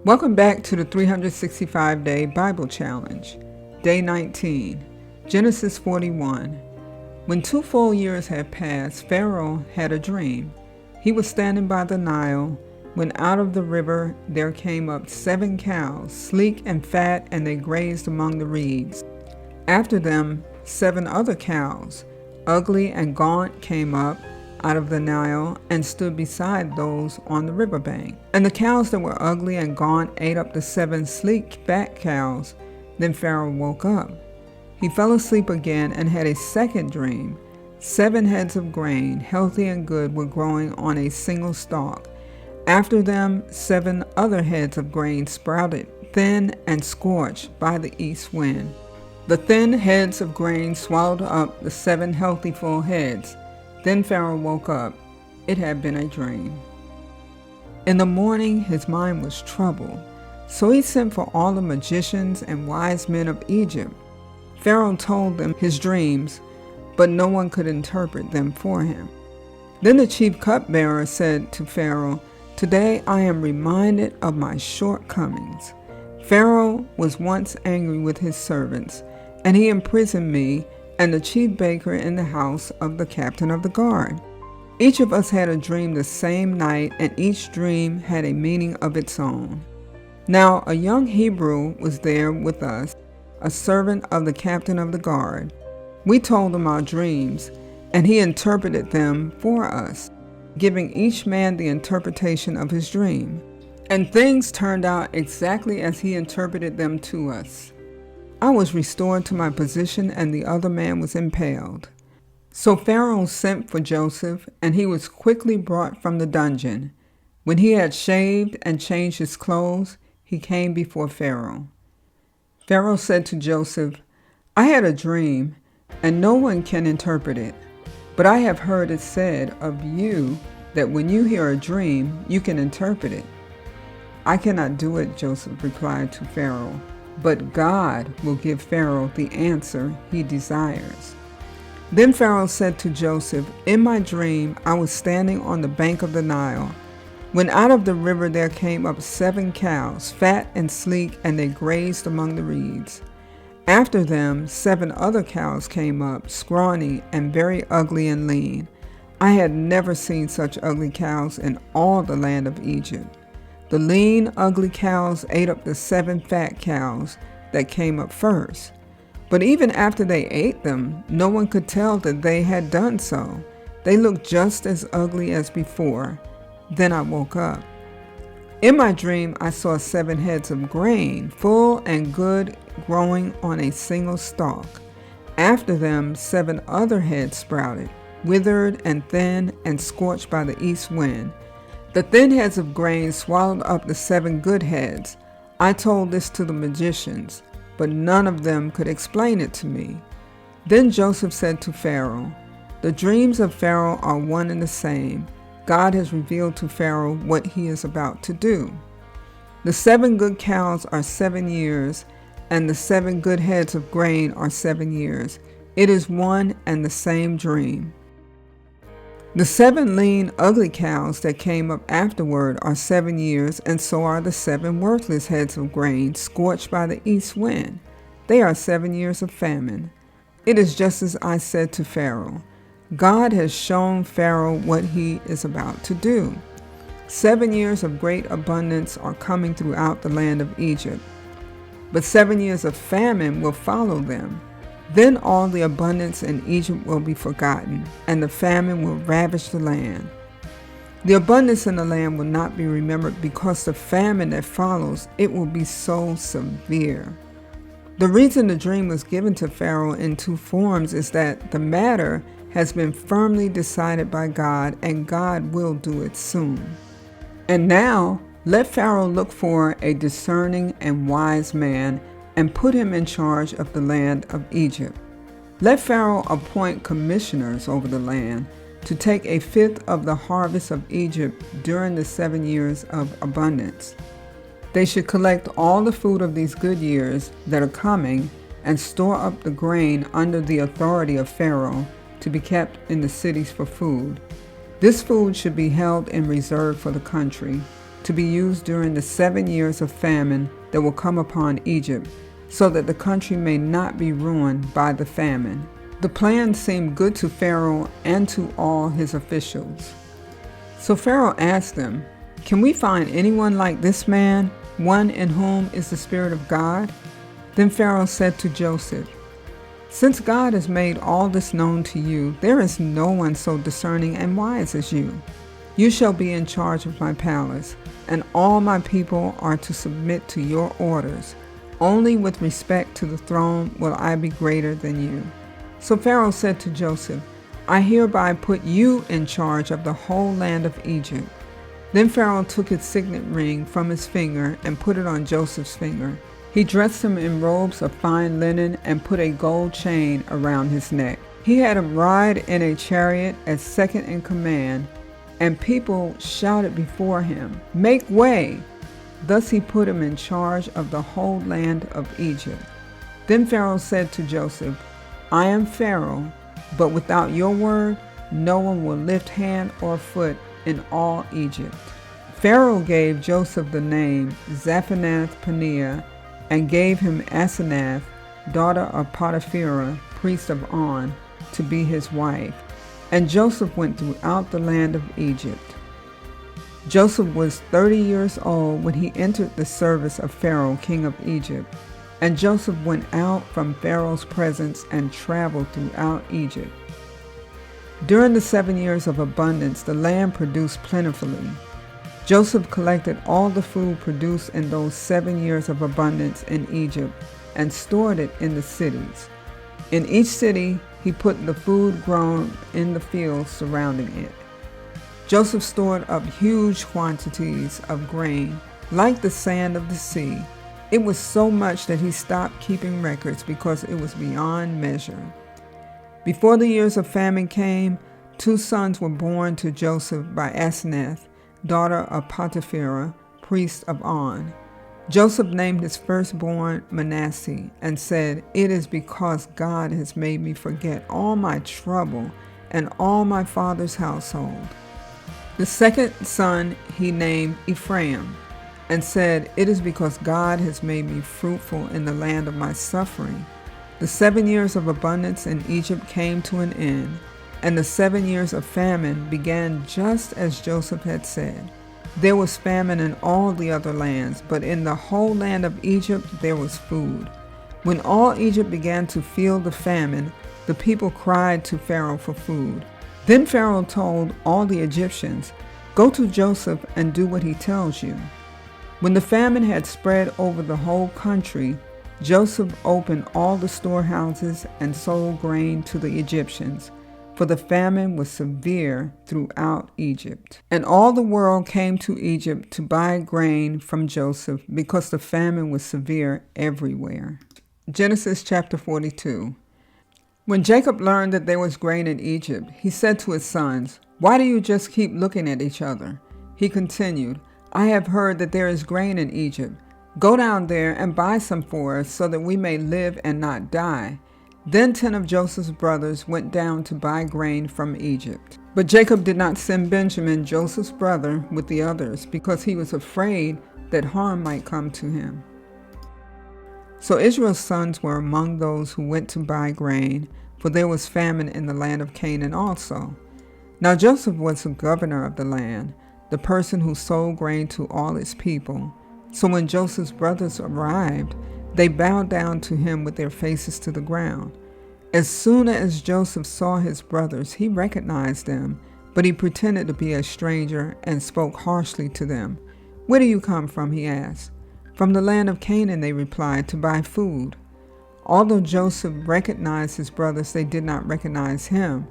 Welcome back to the 365-Day Bible Challenge, Day 19, Genesis 41. When 2 full years had passed, Pharaoh had a dream. He was standing by the Nile when out of the river there came up 7 cows, sleek and fat, and they grazed among the reeds. After them, 7 other cows, ugly and gaunt, came up out of the Nile and stood beside those on the riverbank. And the cows that were ugly and gaunt ate up the 7 sleek, fat cows. Then Pharaoh woke up. He fell asleep again and had a second dream. 7 heads of grain, healthy and good, were growing on a single stalk. After them, 7 other heads of grain sprouted, thin and scorched by the east wind. The thin heads of grain swallowed up the 7 healthy full heads. Then Pharaoh woke up. It had been a dream. In the morning his mind was troubled, so he sent for all the magicians and wise men of Egypt. Pharaoh told them his dreams, but no one could interpret them for him. Then the chief cupbearer said to Pharaoh, "Today I am reminded of my shortcomings. Pharaoh was once angry with his servants, and he imprisoned me and the chief baker in the house of the captain of the guard. Each of us had a dream the same night, and each dream had a meaning of its own. Now a young Hebrew was there with us, a servant of the captain of the guard. We told him our dreams, and he interpreted them for us, giving each man the interpretation of his dream. And things turned out exactly as he interpreted them to us. I was restored to my position, and the other man was impaled." So Pharaoh sent for Joseph, and he was quickly brought from the dungeon. When he had shaved and changed his clothes, he came before Pharaoh. Pharaoh said to Joseph, "I had a dream, and no one can interpret it. But I have heard it said of you that when you hear a dream, you can interpret it." "I cannot do it," Joseph replied to Pharaoh. "But God will give Pharaoh the answer he desires." Then Pharaoh said to Joseph, "In my dream I was standing on the bank of the Nile, when out of the river there came up 7 cows, fat and sleek, and they grazed among the reeds. After them 7 other cows came up, scrawny and very ugly and lean. I had never seen such ugly cows in all the land of Egypt. The lean, ugly cows ate up the 7 fat cows that came up first. But even after they ate them, no one could tell that they had done so. They looked just as ugly as before. Then I woke up. In my dream, I saw 7 heads of grain, full and good, growing on a single stalk. After them, 7 other heads sprouted, withered and thin and scorched by the east wind. The thin heads of grain swallowed up the 7 good heads. I told this to the magicians, but none of them could explain it to me." Then Joseph said to Pharaoh, "The dreams of Pharaoh are one and the same. God has revealed to Pharaoh what he is about to do. The 7 good cows are 7 years, and the 7 good heads of grain are 7 years. It is one and the same dream. The 7 lean, ugly cows that came up afterward are 7 years, and so are the 7 worthless heads of grain scorched by the east wind. They are 7 years of famine. It is just as I said to Pharaoh. God has shown Pharaoh what he is about to do. 7 years of great abundance are coming throughout the land of Egypt, but 7 years of famine will follow them. Then all the abundance in Egypt will be forgotten, and the famine will ravage the land. The abundance in the land will not be remembered, because the famine that follows, it will be so severe." The reason the dream was given to Pharaoh in 2 forms is that the matter has been firmly decided by God, and God will do it soon. And now, let Pharaoh look for a discerning and wise man and put him in charge of the land of Egypt. Let Pharaoh appoint commissioners over the land to take 1/5 of the harvest of Egypt during the 7 years of abundance. They should collect all the food of these good years that are coming and store up the grain under the authority of Pharaoh to be kept in the cities for food. This food should be held in reserve for the country. to be used during the 7 years of famine that will come upon Egypt, so that the country may not be ruined by the famine. The plan seemed good to Pharaoh and to all his officials. So Pharaoh asked them, "Can we find anyone like this man, one in whom is the Spirit of God?" Then Pharaoh said to Joseph, "Since God has made all this known to you, there is no one so discerning and wise as you. You shall be in charge of my palace, and all my people are to submit to your orders. Only with respect to the throne will I be greater than you." So Pharaoh said to Joseph, "I hereby put you in charge of the whole land of Egypt." Then Pharaoh took his signet ring from his finger and put it on Joseph's finger. He dressed him in robes of fine linen and put a gold chain around his neck. He had him ride in a chariot as second in command, and people shouted before him, "Make way!" Thus he put him in charge of the whole land of Egypt. Then Pharaoh said to Joseph, "I am Pharaoh, but without your word, no one will lift hand or foot in all Egypt." Pharaoh gave Joseph the name Zaphenath-Paneah, and gave him Asenath, daughter of Potipharah, priest of On, to be his wife. And Joseph went throughout the land of Egypt. Joseph was 30 years old when he entered the service of Pharaoh, king of Egypt. And Joseph went out from Pharaoh's presence and traveled throughout Egypt. During the 7 years of abundance, the land produced plentifully. Joseph collected all the food produced in those 7 years of abundance in Egypt and stored it in the cities. In each city, he put the food grown in the fields surrounding it. Joseph stored up huge quantities of grain, like the sand of the sea. It was so much that he stopped keeping records because it was beyond measure. Before the years of famine came, 2 sons were born to Joseph by Asenath, daughter of Potipharah, priest of On. Joseph named his firstborn Manasseh and said, "It is because God has made me forget all my trouble and all my father's household." The second son he named Ephraim and said, "It is because God has made me fruitful in the land of my suffering." The 7 years of abundance in Egypt came to an end, and the 7 years of famine began just as Joseph had said. There was famine in all the other lands, but in the whole land of Egypt there was food. When all Egypt began to feel the famine, the people cried to Pharaoh for food. Then Pharaoh told all the Egyptians, "Go to Joseph and do what he tells you." When the famine had spread over the whole country, Joseph opened all the storehouses and sold grain to the Egyptians, for the famine was severe throughout Egypt. And all the world came to Egypt to buy grain from Joseph because the famine was severe everywhere. Genesis chapter 42. When Jacob learned that there was grain in Egypt, he said to his sons, "Why do you just keep looking at each other?" He continued, "I have heard that there is grain in Egypt. Go down there and buy some for us so that we may live and not die." Then 10 of Joseph's brothers went down to buy grain from Egypt. But Jacob did not send Benjamin, Joseph's brother, with the others because he was afraid that harm might come to him. So Israel's sons were among those who went to buy grain, for there was famine in the land of Canaan also. Now Joseph was the governor of the land, the person who sold grain to all its people. So when Joseph's brothers arrived, they bowed down to him with their faces to the ground. As soon as Joseph saw his brothers, he recognized them, but he pretended to be a stranger and spoke harshly to them. "Where do you come from?" he asked. "From the land of Canaan," they replied, "to buy food." Although Joseph recognized his brothers, they did not recognize him.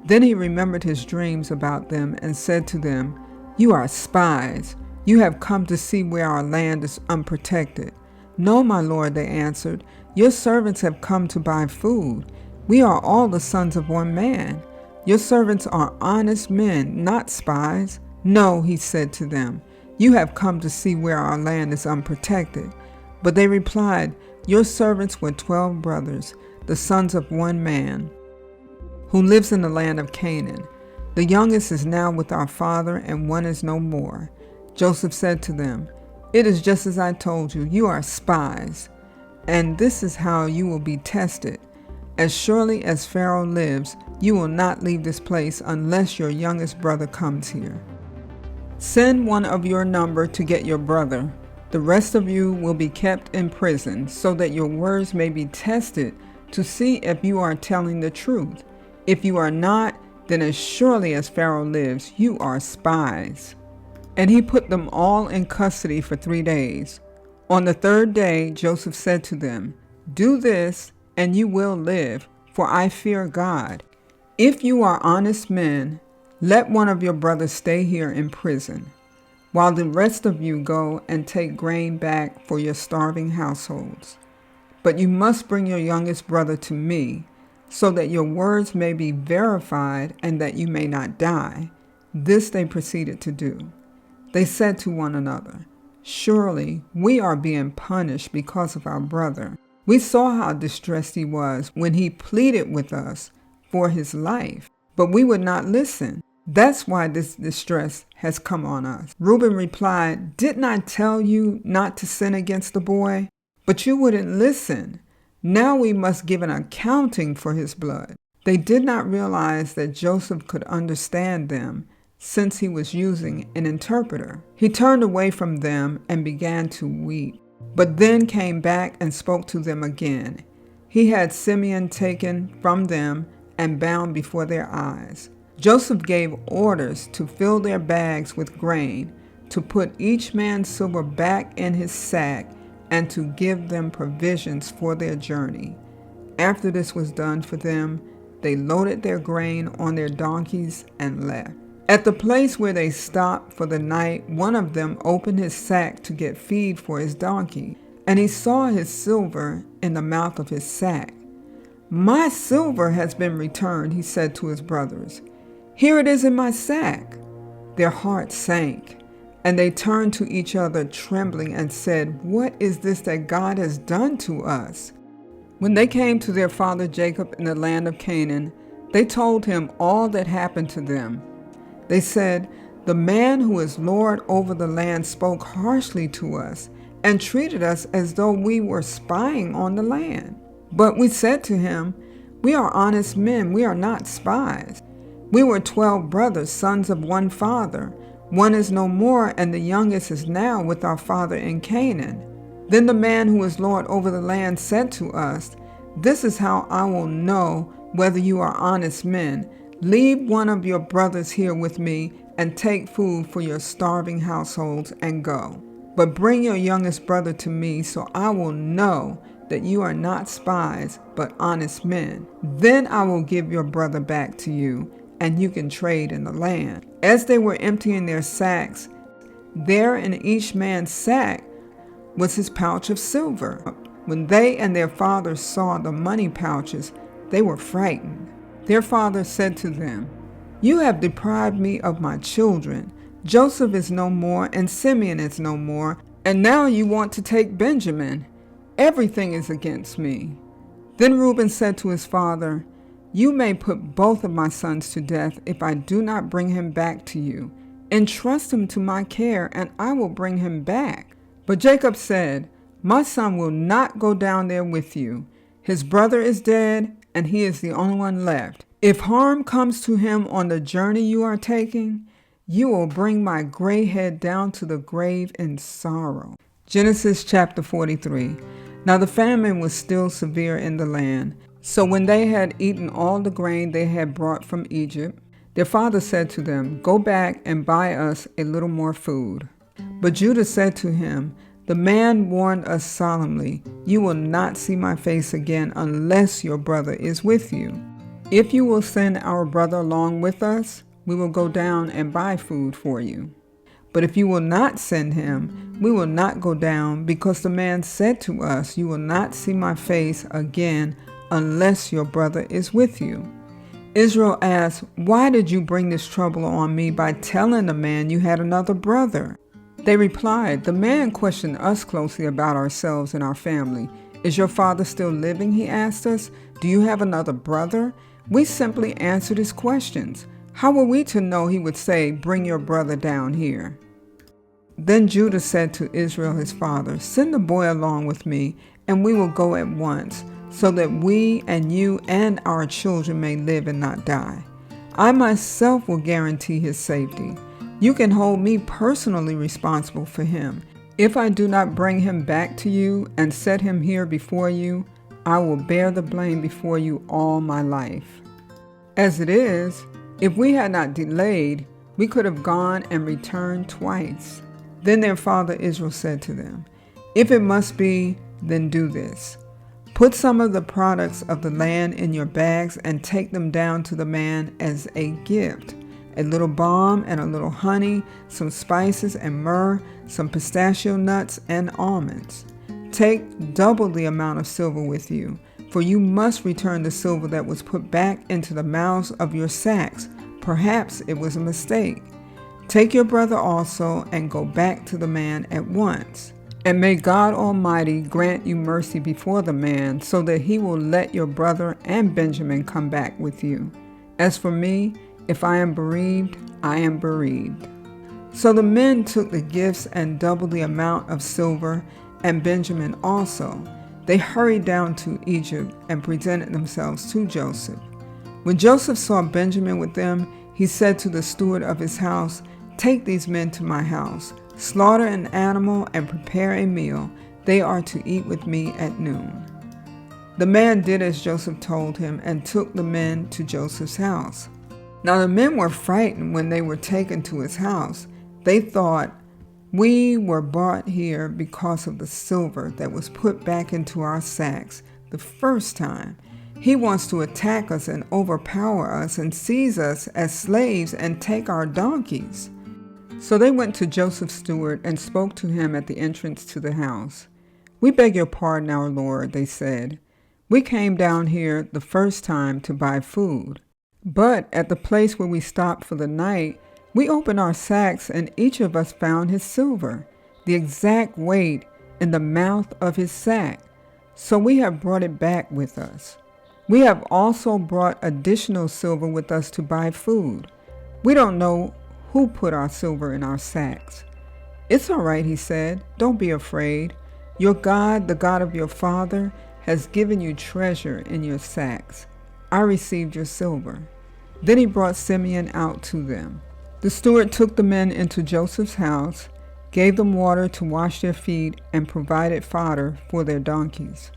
Then he remembered his dreams about them and said to them, "You are spies. You have come to see where our land is unprotected." "No, my lord," they answered. "Your servants have come to buy food. We are all the sons of one man. Your servants are honest men, not spies." "No," he said to them. "You have come to see where our land is unprotected." But they replied, "Your servants were 12 brothers, the sons of one man, who lives in the land of Canaan. The youngest is now with our father, and one is no more. Joseph said to them, "It is just as I told you. You are spies, and this is how you will be tested. As surely as Pharaoh lives, you will not leave this place unless your youngest brother comes here. Send one of your number to get your brother. The rest of you will be kept in prison, so that your words may be tested to see if you are telling the truth. If you are not, then as surely as Pharaoh lives, you are spies." And he put them all in custody for 3 days. On the 3rd day, Joseph said to them, "Do this, and you will live, for I fear God. If you are honest men, let one of your brothers stay here in prison, while the rest of you go and take grain back for your starving households. But you must bring your youngest brother to me, so that your words may be verified and that you may not die." This they proceeded to do. They said to one another, "Surely we are being punished because of our brother. We saw how distressed he was when he pleaded with us for his life, but we would not listen. That's why this distress has come on us." Reuben replied, "Didn't I tell you not to sin against the boy? But you wouldn't listen. Now we must give an accounting for his blood." They did not realize that Joseph could understand them, since he was using an interpreter. He turned away from them and began to weep, but then came back and spoke to them again. He had Simeon taken from them and bound before their eyes. Joseph gave orders to fill their bags with grain, to put each man's silver back in his sack, and to give them provisions for their journey. After this was done for them, they loaded their grain on their donkeys and left. At the place where they stopped for the night, one of them opened his sack to get feed for his donkey, and he saw his silver in the mouth of his sack. "My silver has been returned," he said to his brothers. "Here it is in my sack." Their hearts sank, and they turned to each other trembling and said, "What is this that God has done to us?" When they came to their father Jacob in the land of Canaan, they told him all that happened to them. They said, "The man who is Lord over the land spoke harshly to us and treated us as though we were spying on the land. But we said to him, 'We are honest men, we are not spies. We were 12 brothers, sons of one father. One is no more, and the youngest is now with our father in Canaan.' Then the man who is Lord over the land said to us, 'This is how I will know whether you are honest men. Leave one of your brothers here with me and take food for your starving households and go. But bring your youngest brother to me, so I will know that you are not spies, but honest men. Then I will give your brother back to you, and you can trade in the land.' As they were emptying their sacks, there in each man's sack was his pouch of silver. When they and their father saw the money pouches, they were frightened. Their father said to them, 'You have deprived me of my children. Joseph is no more, and Simeon is no more, and now you want to take Benjamin. Everything is against me.' Then Reuben said to his father, 'You may put both of my sons to death if I do not bring him back to you. Entrust him to my care, and I will bring him back.' But Jacob said, 'My son will not go down there with you. His brother is dead, and he is the only one left. If harm comes to him on the journey you are taking, you will bring my gray head down to the grave in sorrow." Genesis chapter 43. Now the famine was still severe in the land. So when they had eaten all the grain they had brought from Egypt, their father said to them, "Go back and buy us a little more food." But Judah said to him, "The man warned us solemnly, 'You will not see my face again unless your brother is with you. If you will send our brother along with us, we will go down and buy food for you. But if you will not send him, we will not go down, because the man said to us, you will not see my face again unless your brother is with you." Israel asked, "Why did you bring this trouble on me by telling the man you had another brother?" They replied, "The man questioned us closely about ourselves and our family. 'Is your father still living?' he asked us. 'Do you have another brother?' We simply answered his questions. How were we to know he would say, 'Bring your brother down here'?" Then Judah said to Israel his father, "Send the boy along with me, and we will go at once, so that we and you and our children may live and not die. I myself will guarantee his safety. You can hold me personally responsible for him. If I do not bring him back to you and set him here before you, I will bear the blame before you all my life." As it is, if we had not delayed, we could have gone and returned twice. Then their father Israel said to them, "If it must be, then do this. Put some of the products of the land in your bags and take them down to the man as a gift. A little balm and a little honey, some spices and myrrh, some pistachio nuts and almonds. Take double the amount of silver with you, for you must return the silver that was put back into the mouths of your sacks. Perhaps it was a mistake. Take your brother also and go back to the man at once. And may God Almighty grant you mercy before the man, so that he will let your brother and Benjamin come back with you. As for me, if I am bereaved, I am bereaved." So the men took the gifts and double the amount of silver, and Benjamin also. They hurried down to Egypt and presented themselves to Joseph. When Joseph saw Benjamin with them, he said to the steward of his house, "Take these men to my house. Slaughter an animal and prepare a meal. They are to eat with me at noon." The man did as Joseph told him and took the men to Joseph's house. Now the men were frightened when they were taken to his house. They thought, "We were brought here because of the silver that was put back into our sacks the first time. He wants to attack us and overpower us and seize us as slaves and take our donkeys." So they went to Joseph's steward and spoke to him at the entrance to the house. "We beg your pardon, our lord," they said. "We came down here the first time to buy food. But at the place where we stopped for the night, we opened our sacks and each of us found his silver, the exact weight in the mouth of his sack. So we have brought it back with us. We have also brought additional silver with us to buy food. We don't know who put our silver in our sacks." "It's all right," he said. "Don't be afraid. Your God, the God of your father, has given you treasure in your sacks. I received your silver." Then he brought Simeon out to them. The steward took the men into Joseph's house, gave them water to wash their feet, and provided fodder for their donkeys.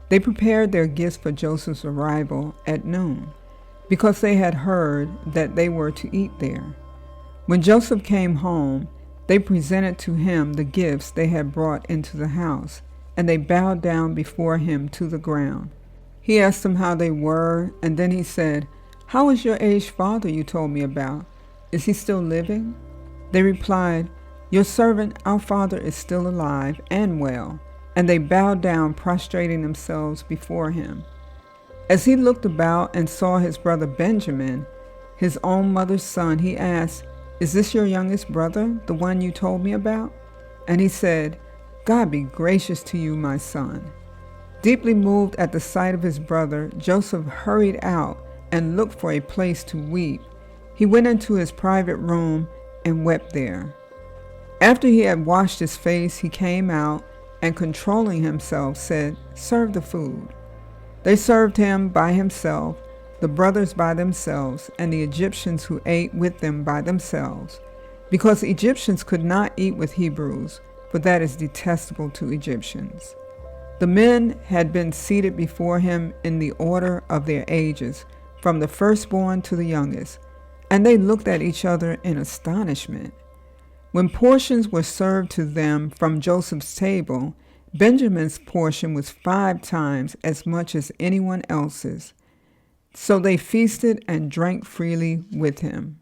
They prepared their gifts for Joseph's arrival at noon, because they had heard that they were to eat there. When Joseph came home, they presented to him the gifts they had brought into the house, and they bowed down before him to the ground. He asked them how they were, and then he said, "How is your aged father you told me about? Is he still living?" They replied, "Your servant, our father, is still alive and well." And they bowed down, prostrating themselves before him. As he looked about and saw his brother Benjamin, his own mother's son, he asked, "Is this your youngest brother, the one you told me about?" And he said, "God be gracious to you, my son." Deeply moved at the sight of his brother, Joseph hurried out and looked for a place to weep. He went into his private room and wept there. After he had washed his face, he came out and, controlling himself, said, "Serve the food." They served him by himself, the brothers by themselves, and the Egyptians who ate with them by themselves, because Egyptians could not eat with Hebrews, for that is detestable to Egyptians. The men had been seated before him in the order of their ages, from the firstborn to the youngest, and they looked at each other in astonishment. When portions were served to them from Joseph's table, Benjamin's portion was 5 times as much as anyone else's. So they feasted and drank freely with him.